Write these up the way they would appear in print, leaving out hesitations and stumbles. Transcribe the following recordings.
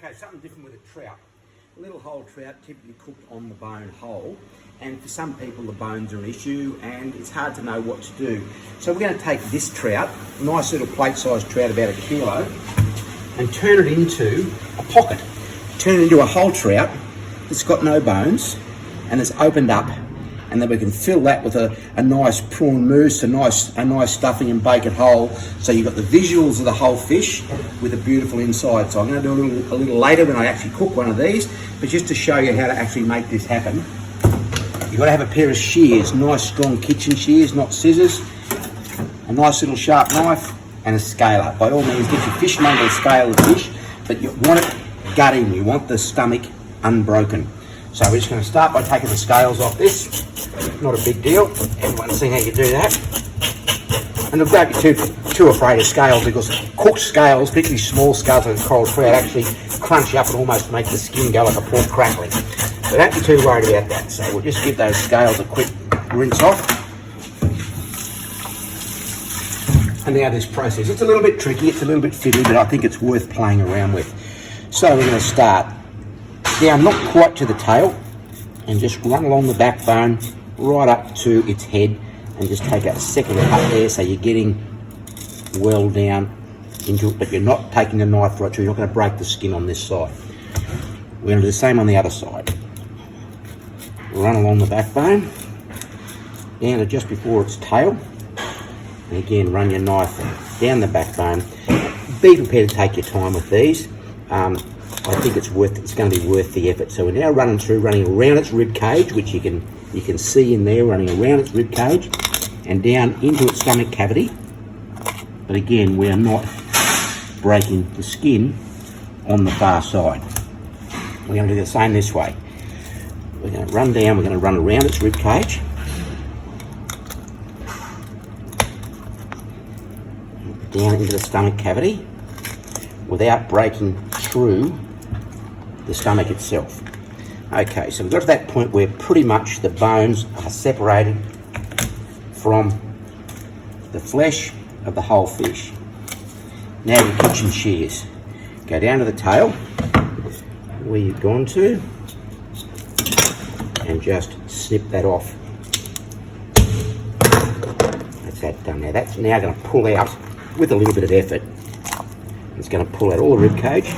Okay, something different with a trout. A little whole trout, typically cooked on the bone whole, and for some people the bones are an issue and it's hard to know what to do. So we're going to take this trout, nice little plate-sized trout, about 1 kilo, and turn it into a pocket. Turn it into a whole trout that's got no bones and it's opened up, and then we can fill that with a nice prawn mousse, a nice stuffing, and bake it whole. So you've got the visuals of the whole fish with a beautiful inside. So I'm going to do a little later when I actually cook one of these, but just to show you how to actually make this happen. You've got to have a pair of shears, nice strong kitchen shears, not scissors, a nice little sharp knife, and a scaler. By all means, get your fishmonger and scale the fish, but you want it gutting, you want the stomach unbroken. So we're just going to start by taking the scales off this. Not a big deal. Everyone's seen how you do that. And don't be too afraid of scales, because cooked scales, particularly small scales like a coral trout, actually crunch up and almost make the skin go like a pork crackling. So don't be too worried about that. So we'll just give those scales a quick rinse off. And now this process, it's a little bit tricky, it's a little bit fiddly, but I think it's worth playing around with. So we're going to start down, not quite to the tail, and just run along the backbone right up to its head, and just take a second cut there so you're getting well down into it, but you're not taking the knife right through. You're not going to break the skin on this side. We're going to do the same on the other side. Run along the backbone down to just before its tail, and again run your knife down the backbone. Be prepared to take your time with these. I think it's going to be worth the effort. So we're now running around its rib cage, which you can see in there, running around its rib cage and down into its stomach cavity. But again, we are not breaking the skin on the far side. We're going to do the same this way. We're going to run down, we're going to run around its rib cage, down into the stomach cavity without breaking through the stomach itself. Okay, so we've got to that point where pretty much the bones are separated from the flesh of the whole fish. Now your kitchen shears. Go down to the tail where you've gone to and just snip that off. That's that done. Now that's now going to pull out with a little bit of effort. It's going to pull out all the rib cage,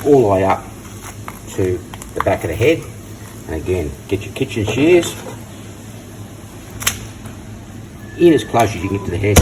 all the way up to the back of the head. And again, get your kitchen shears in as close as you can get to the head.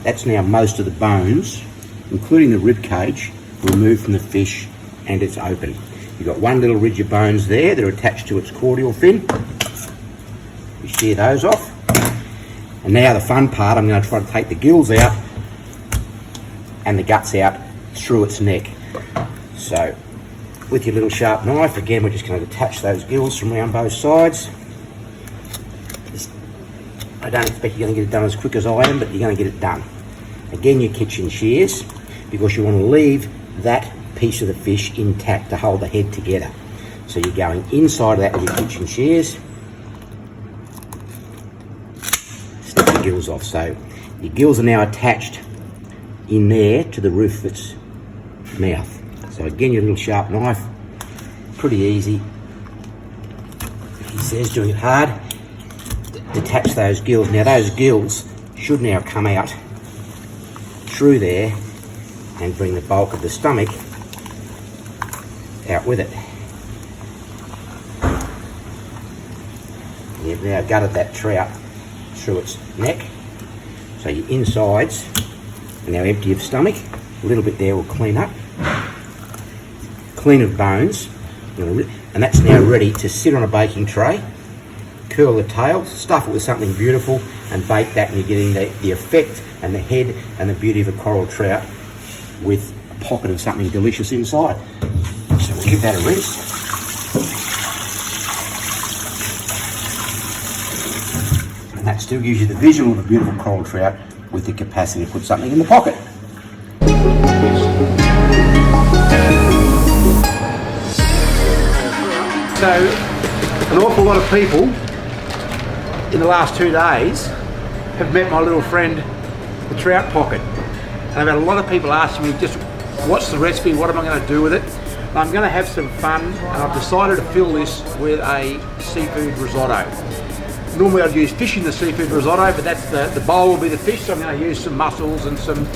That's now most of the bones, including the rib cage, removed from the fish, and it's open. You've got one little ridge of bones there that are attached to its caudal fin. You shear those off. And now the fun part, I'm going to try to take the gills out and the guts out through its neck. So with your little sharp knife, again, we're just going to detach those gills from around both sides. I don't expect you're going to get it done as quick as I am, but you're going to get it done. Again, your kitchen shears, because you want to leave that piece of the fish intact to hold the head together. So you're going inside of that with your kitchen shears. Snip the gills off. So your gills are now attached in there to the roof of its mouth. So again, your little sharp knife, pretty easy. He says doing it hard. Detach those gills. Now those gills should now come out through there and bring the bulk of the stomach out with it. You've now gutted that trout through its neck. So your insides are now empty of stomach. A little bit there will clean up. Clean of bones. And that's now ready to sit on a baking tray. Curl the tail, stuff it with something beautiful, and bake that, and you're getting the effect and the head and the beauty of a coral trout with a pocket of something delicious inside. So we'll give that a rinse. And that still gives you the visual of a beautiful coral trout with the capacity to put something in the pocket. So, an awful lot of people in the last 2 days have met my little friend, the trout pocket. And I've had a lot of people asking me just What's the recipe? What am I going to do with it? I'm going to have some fun, and I've decided to fill this with a seafood risotto. Normally I'd use fish in the seafood risotto, but that's the bowl will be the fish, so I'm going to use some mussels and some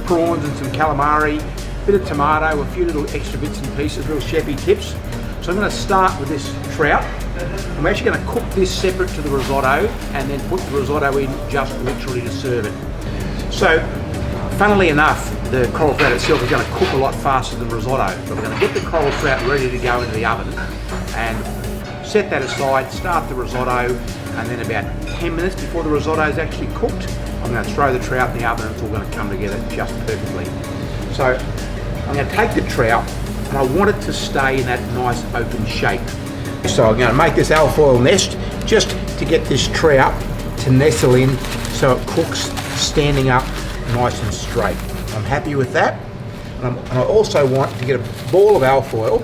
prawns and some calamari, a bit of tomato, a few little extra bits and pieces, little chefy tips. So I'm going to start with this trout. I'm actually going to cook this separate to the risotto and then put the risotto in just literally to serve it. So, funnily enough, the coral trout itself is going to cook a lot faster than risotto. So we're going to get the coral trout ready to go into the oven and set that aside, start the risotto, and then about 10 minutes before the risotto is actually cooked, I'm going to throw the trout in the oven and it's all going to come together just perfectly. So I'm going to take the trout and I want it to stay in that nice open shape. So I'm going to make this alfoil nest just to get this trout to nestle in so it cooks standing up nice and straight. I'm happy with that. And I also want to get a ball of alfoil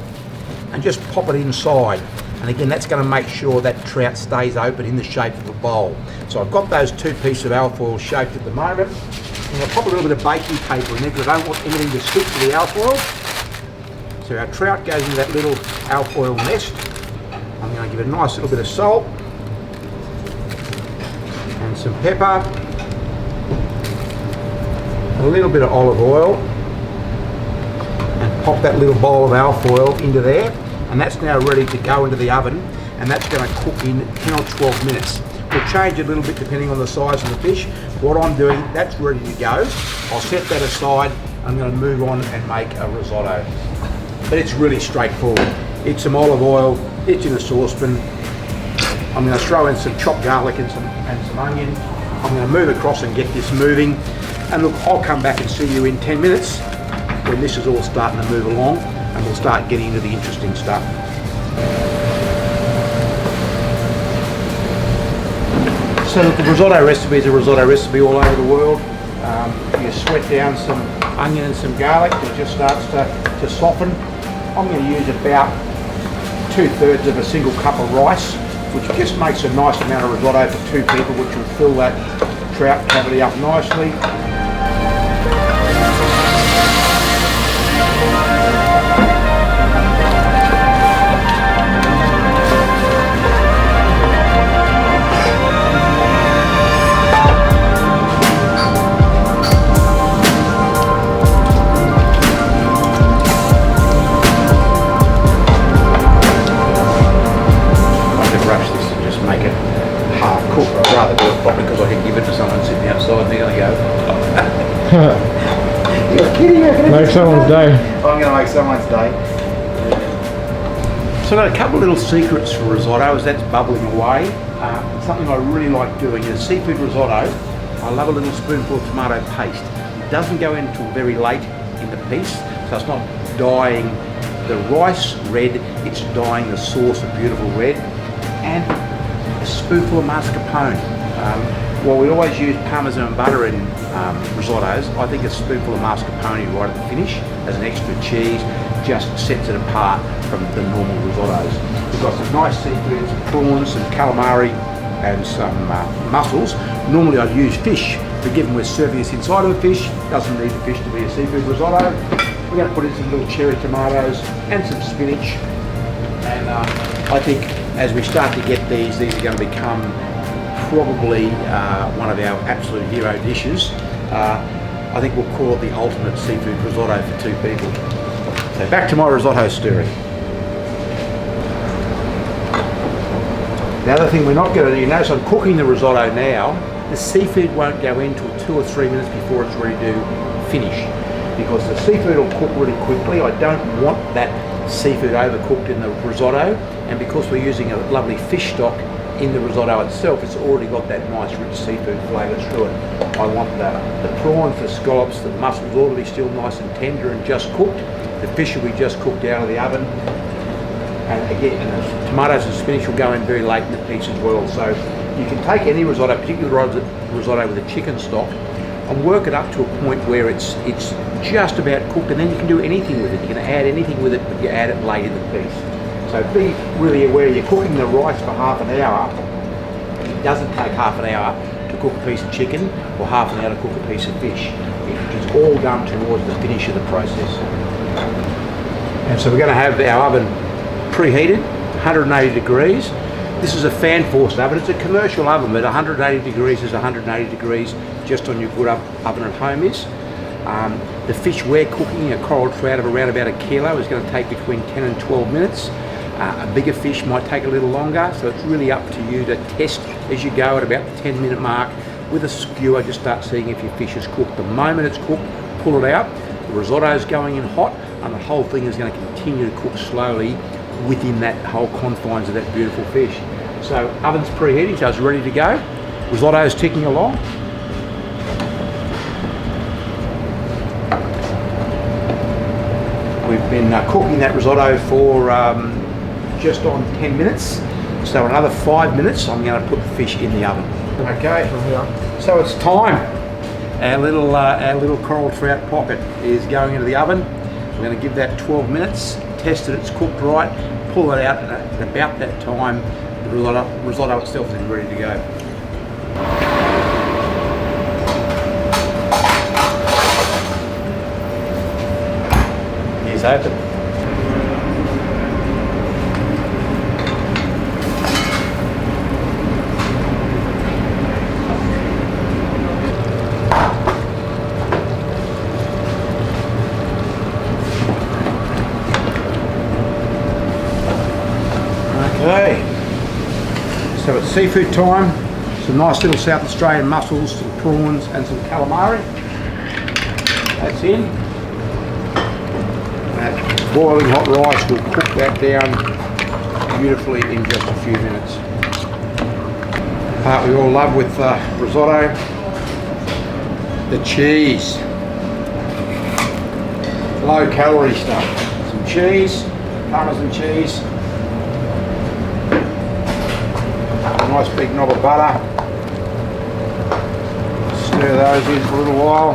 and just pop it inside. And again, that's going to make sure that trout stays open in the shape of a bowl. So I've got those two pieces of alfoil shaped at the moment. I'm going to pop a little bit of baking paper in there because I don't want anything to stick to the alfoil. So our trout goes into that little alfoil nest. I'm going to give it a nice little bit of salt and some pepper, a little bit of olive oil, and pop that little bowl of alfoil into there. And that's now ready to go into the oven, and that's going to cook in 10 or 12 minutes. We'll change it a little bit depending on the size of the fish. What I'm doing, that's ready to go. I'll set that aside. I'm going to move on and make a risotto. But it's really straightforward. It's some olive oil, it's in a saucepan. I'm going to throw in some chopped garlic and some onion. I'm going to move across and get this moving. And look, I'll come back and see you in 10 minutes when this is all starting to move along, and we'll start getting into the interesting stuff. So look, the risotto recipe is a risotto recipe all over the world. You sweat down some onion and some garlic, it just starts to soften. I'm going to use about 2/3 of a single cup of rice, which just makes a nice amount of risotto for two people, which will fill that trout cavity up nicely. Rather do it properly because I can give it to someone sitting outside and they're going to go, you're kidding, make someone's day. I'm going to make someone's day. So I've got a couple of little secrets for risotto as that's bubbling away. Something I really like doing is seafood risotto. I love a little spoonful of tomato paste. It doesn't go in until very late in the piece, so it's not dyeing the rice red, it's dyeing the sauce a beautiful red. And a spoonful of mascarpone. While we always use parmesan butter in risottos, I think a spoonful of mascarpone right at the finish as an extra cheese just sets it apart from the normal risottos. We've got some nice seafood, some prawns, some calamari and some mussels. Normally I'd use fish, but given we're serving this inside of a fish, doesn't need the fish to be a seafood risotto. We're going to put in some little cherry tomatoes and some spinach. And I think as we start to get these are going to become probably one of our absolute hero dishes. I think we'll call it the ultimate seafood risotto for two people. So back to my risotto story. The other thing we're not going to do, you notice I'm cooking the risotto now, the seafood won't go in until 2 or 3 minutes before it's ready to finish, because the seafood will cook really quickly. I don't want that seafood overcooked in the risotto, and because we're using a lovely fish stock in the risotto itself, it's already got that nice rich seafood flavour through it. I want the prawns, the scallops, the mussels all to be still nice and tender and just cooked. The fish will be just cooked out of the oven. And again, the tomatoes and spinach will go in very late in the piece as well. So you can take any risotto, particularly risotto with a chicken stock, and work it up to a point where it's just about cooked, and then you can do anything with it. You can add anything with it, but you add it late in the piece. So be really aware you're cooking the rice for half an hour. It doesn't take half an hour to cook a piece of chicken or half an hour to cook a piece of fish. cooking. It's all done towards the finish of the process. And so we're going to have our oven preheated, 180 degrees. This is a fan forced oven. It's a commercial oven, but 180 degrees is 180 degrees just on your good oven at home is. The fish we're cooking, a coral trout of around about 1 kilo, is going to take between 10 and 12 minutes. A bigger fish might take a little longer, so it's really up to you to test as you go at about the 10-minute mark. With a skewer, just start seeing if your fish is cooked. The moment it's cooked, pull it out. The risotto is going in hot, and the whole thing is going to continue to cook slowly within that whole confines of that beautiful fish. So oven's preheating, so it's ready to go. Risotto is ticking along. We've been cooking that risotto for just on 10 minutes. So another 5 minutes, I'm going to put the fish in the oven. Okay, so it's time. Our little coral trout pocket is going into the oven. We're going to give that 12 minutes, test that it's cooked right, pull it out, and at about that time, the risotto itself is ready to go. Here's open. Okay, so it's seafood time. Some nice little South Australian mussels, some prawns and some calamari. That's in. That boiling hot rice will cook that down beautifully in just a few minutes. The part we all love with risotto, the cheese. Low calorie stuff. Some cheese, Parmesan cheese. A nice big knob of butter. Stir those in for a little while.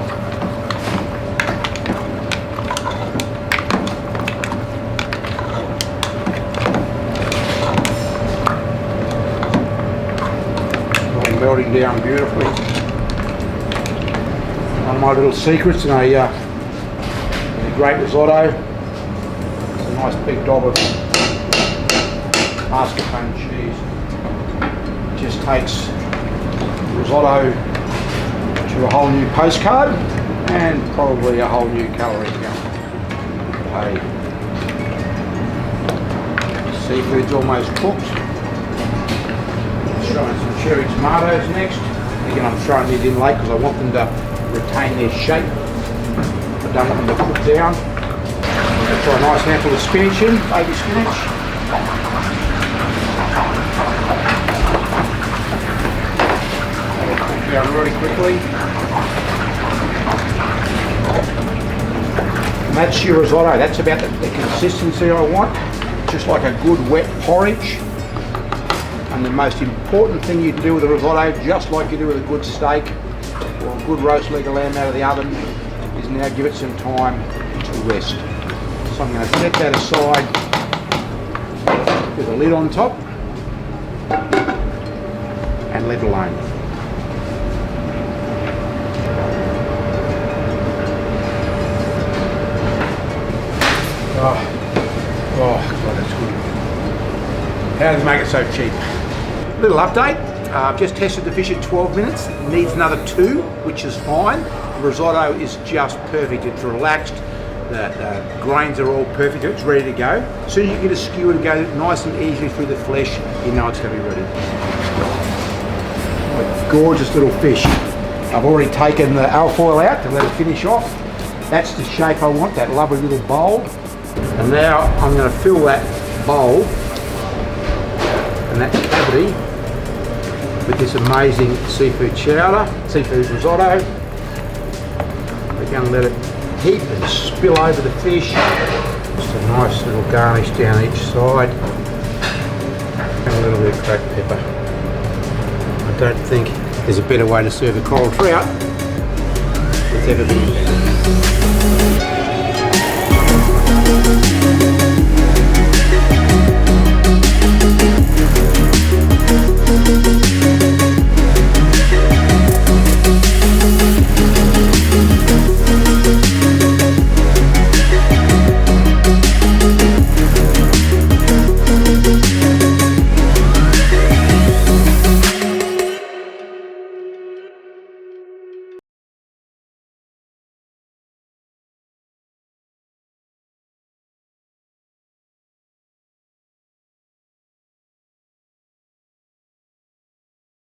All melting down beautifully. One of my little secrets in a great risotto. It's a nice big dob of mascarpone cheese. Just takes risotto to a whole new postcard and probably a whole new calorie count. Okay. Seafood's almost cooked. Throwing some cherry tomatoes next. Again, I'm throwing these in late because I want them to retain their shape. I don't want them to cook down. I'll try a nice handful of spinach in, baby spinach. Down really quickly. And that's your risotto. That's about the consistency I want. Just like a good wet porridge. And the most important thing you do with a risotto, just like you do with a good steak or a good roast leg of lamb out of the oven, is now give it some time to rest. So I'm going to set that aside with a lid on top and let it alone. Oh, God, that's good. How do they make it so cheap? Little update. I've just tested the fish at 12 minutes. It needs another 2, which is fine. The risotto is just perfect. It's relaxed. The grains are all perfect. It's ready to go. As soon as you get a skewer to go nice and easily through the flesh, you know it's going to be ready. A gorgeous little fish. I've already taken the alfoil out to let it finish off. That's the shape I want, that lovely little bowl. And now I'm going to fill that bowl and that cavity with this amazing seafood chowder, seafood risotto. We're going to let it heat and spill over the fish. Just a nice little garnish down each side. And a little bit of cracked pepper. I don't think there's a better way to serve a coral trout that's ever been.